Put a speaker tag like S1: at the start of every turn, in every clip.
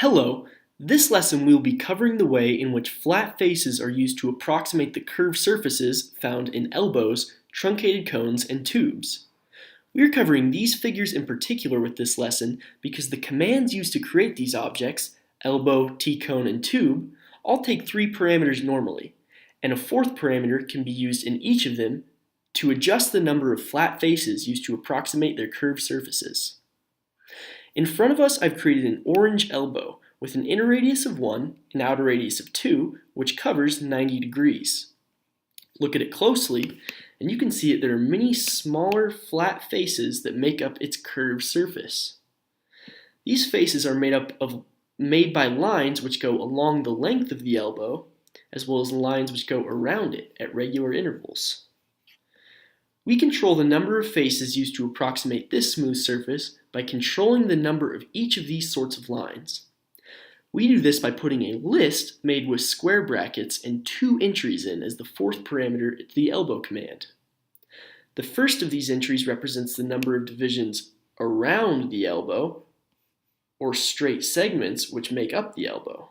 S1: Hello, this lesson we will be covering the way in which flat faces are used to approximate the curved surfaces found in elbows, truncated cones, and tubes. We are covering these figures in particular with this lesson because the commands used to create these objects, elbow, T-cone, and tube, all take 3 parameters normally, and a 4th parameter can be used in each of them to adjust the number of flat faces used to approximate their curved surfaces. In front of us, I've created an orange elbow with an inner radius of 1 and outer radius of 2, which covers 90 degrees. Look at it closely, and you can see that there are many smaller flat faces that make up its curved surface. These faces are made by lines which go along the length of the elbow, as well as lines which go around it at regular intervals. We control the number of faces used to approximate this smooth surface by controlling the number of each of these sorts of lines. We do this by putting a list made with square brackets and 2 entries in as the 4th parameter to the elbow command. The first of these entries represents the number of divisions around the elbow, or straight segments which make up the elbow.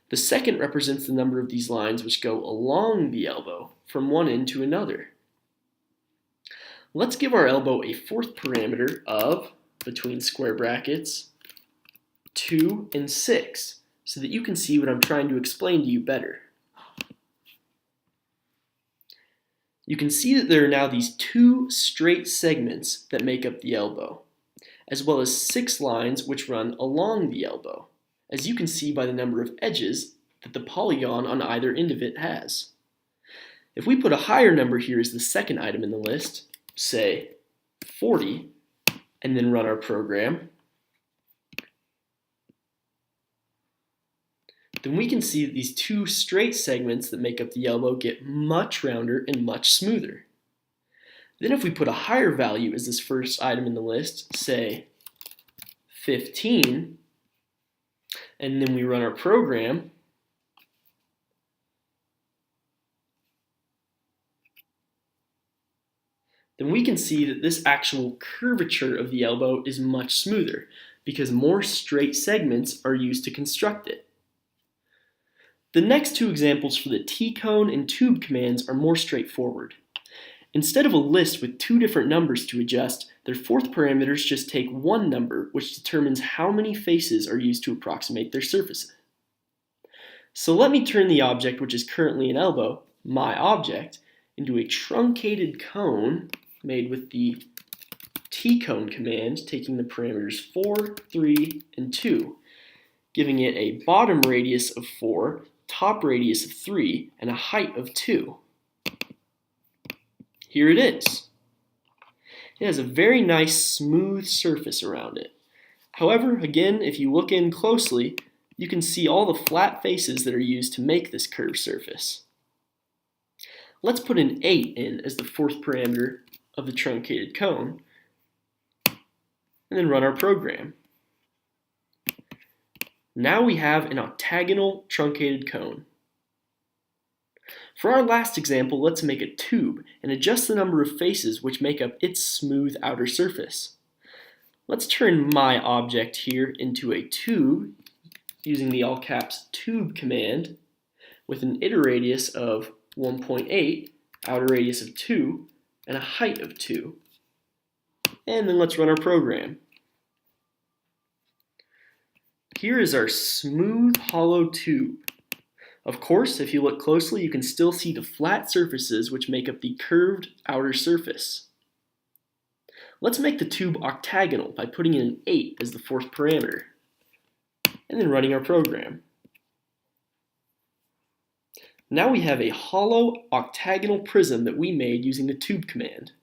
S1: The second represents the number of these lines which go along the elbow from one end to another. Let's give our elbow a 4th parameter of, between square brackets, 2 and 6, so that you can see what I'm trying to explain to you better. You can see that there are now these 2 straight segments that make up the elbow, as well as 6 lines which run along the elbow, as you can see by the number of edges that the polygon on either end of it has. If we put a higher number here as the second item in the list, say 40, and then run our program, then we can see that these 2 straight segments that make up the elbow get much rounder and much smoother. Then if we put a higher value as this first item in the list, say 15, and then we run our program, then we can see that this actual curvature of the elbow is much smoother because more straight segments are used to construct it. The next 2 examples for the T-cone and tube commands are more straightforward. Instead of a list with 2 different numbers to adjust, their 4th parameters just take 1 number which determines how many faces are used to approximate their surfaces. So let me turn the object which is currently an elbow, my object, into a truncated cone made with the TCONE command, taking the parameters 4, 3, and 2, giving it a bottom radius of 4, top radius of 3, and a height of 2. Here it is. It has a very nice smooth surface around it. However, again, if you look in closely, you can see all the flat faces that are used to make this curved surface. Let's put an 8 in as the 4th parameter of the truncated cone, and then run our program. Now we have an octagonal truncated cone. For our last example, let's make a tube and adjust the number of faces which make up its smooth outer surface. Let's turn my object here into a tube using the all caps tube command with an inner radius of 1.8, outer radius of 2, and a height of 2. And then let's run our program. Here is our smooth, hollow tube. Of course, if you look closely, you can still see the flat surfaces which make up the curved outer surface. Let's make the tube octagonal by putting in an 8 as the 4th parameter, and then running our program. Now we have a hollow octagonal prism that we made using the tube command.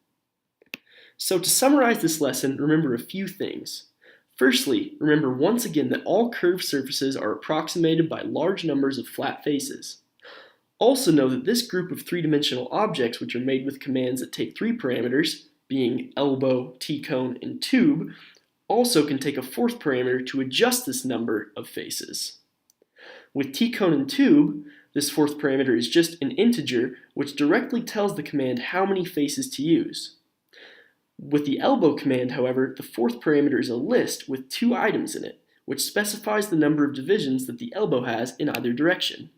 S1: So to summarize this lesson, remember a few things. Firstly, remember once again that all curved surfaces are approximated by large numbers of flat faces. Also know that this group of 3-dimensional objects, which are made with commands that take 3 parameters, being elbow, T-cone, and tube, also can take a 4th parameter to adjust this number of faces. With T-cone and tube, this 4th parameter is just an integer which directly tells the command how many faces to use. With the elbow command, however, the 4th parameter is a list with 2 items in it, which specifies the number of divisions that the elbow has in either direction.